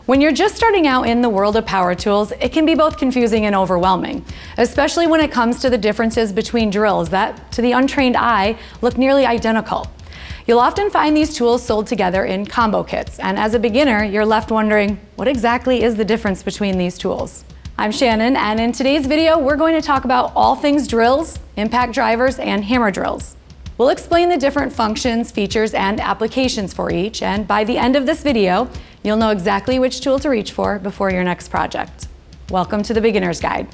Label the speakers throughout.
Speaker 1: When you're just starting out in the world of power tools, it can be both confusing and overwhelming, especially when it comes to the differences between drills that, to the untrained eye, look nearly identical. You'll often find these tools sold together in combo kits, and as a beginner, you're left wondering, what exactly is the difference between these tools? I'm Shannon, and in today's video, we're going to talk about all things drills, impact drivers, and hammer drills. We'll explain the different functions, features, and applications for each, and by the end of this video, you'll know exactly which tool to reach for before your next project. Welcome to the Beginner's Guide.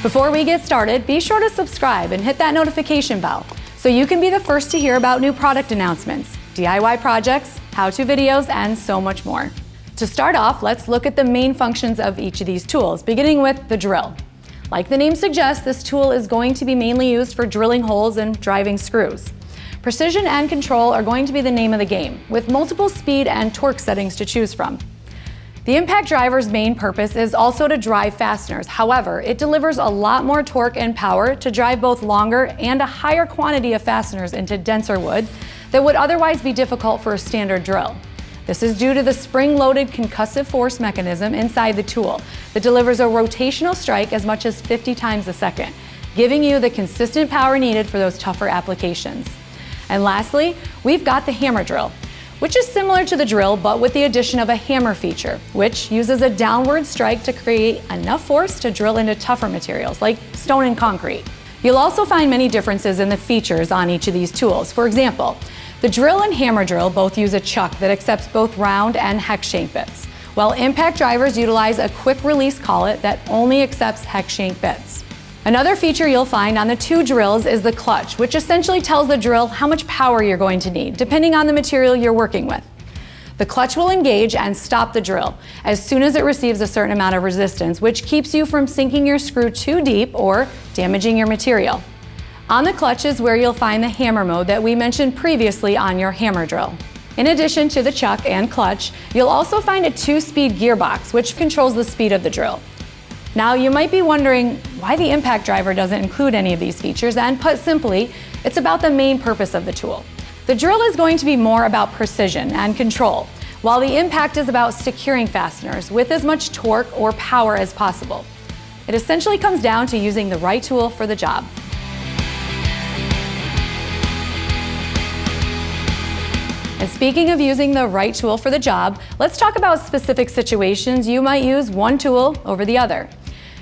Speaker 1: Before we get started, be sure to subscribe and hit that notification bell so you can be the first to hear about new product announcements, DIY projects, how-to videos, and so much more. To start off, let's look at the main functions of each of these tools, beginning with the drill. Like the name suggests, this tool is going to be mainly used for drilling holes and driving screws. Precision and control are going to be the name of the game, with multiple speed and torque settings to choose from. The impact driver's main purpose is also to drive fasteners. However, it delivers a lot more torque and power to drive both longer and a higher quantity of fasteners into denser wood that would otherwise be difficult for a standard drill. This is due to the spring-loaded concussive force mechanism inside the tool that delivers a rotational strike as much as 50 times a second, giving you the consistent power needed for those tougher applications. And lastly, we've got the hammer drill, which is similar to the drill but with the addition of a hammer feature, which uses a downward strike to create enough force to drill into tougher materials like stone and concrete. You'll also find many differences in the features on each of these tools. For example, the drill and hammer drill both use a chuck that accepts both round and hex shank bits, while impact drivers utilize a quick release collet that only accepts hex shank bits. Another feature you'll find on the two drills is the clutch, which essentially tells the drill how much power you're going to need, depending on the material you're working with. The clutch will engage and stop the drill as soon as it receives a certain amount of resistance, which keeps you from sinking your screw too deep or damaging your material. On the clutch is where you'll find the hammer mode that we mentioned previously on your hammer drill. In addition to the chuck and clutch, you'll also find a 2-speed gearbox, which controls the speed of the drill. Now, you might be wondering why the impact driver doesn't include any of these features, and put simply, it's about the main purpose of the tool. The drill is going to be more about precision and control, while the impact is about securing fasteners with as much torque or power as possible. It essentially comes down to using the right tool for the job. And speaking of using the right tool for the job, let's talk about specific situations you might use one tool over the other.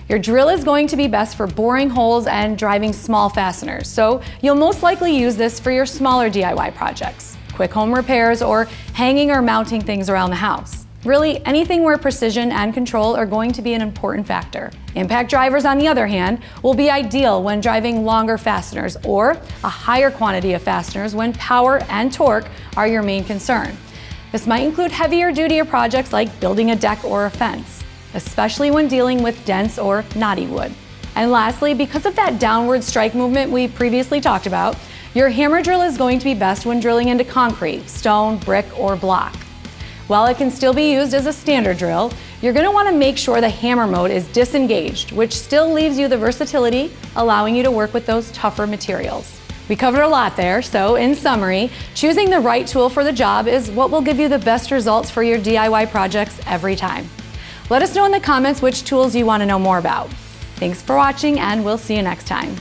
Speaker 1: Your drill is going to be best for boring holes and driving small fasteners, so you'll most likely use this for your smaller DIY projects, quick home repairs, or hanging or mounting things around the house. Really, anything where precision and control are going to be an important factor. Impact drivers, on the other hand, will be ideal when driving longer fasteners or a higher quantity of fasteners when power and torque are your main concern. This might include heavier duty projects like building a deck or a fence, especially when dealing with dense or knotty wood. And lastly, because of that downward strike movement we previously talked about, your hammer drill is going to be best when drilling into concrete, stone, brick, or block. While it can still be used as a standard drill, you're going to want to make sure the hammer mode is disengaged, which still leaves you the versatility, allowing you to work with those tougher materials. We covered a lot there, so in summary, choosing the right tool for the job is what will give you the best results for your DIY projects every time. Let us know in the comments which tools you want to know more about. Thanks for watching, and we'll see you next time.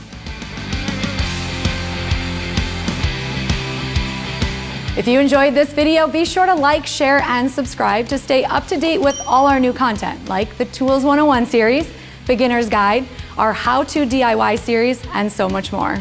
Speaker 1: If you enjoyed this video, be sure to like, share, and subscribe to stay up to date with all our new content, like the Tools 101 series, Beginner's Guide, our How to DIY series, and so much more.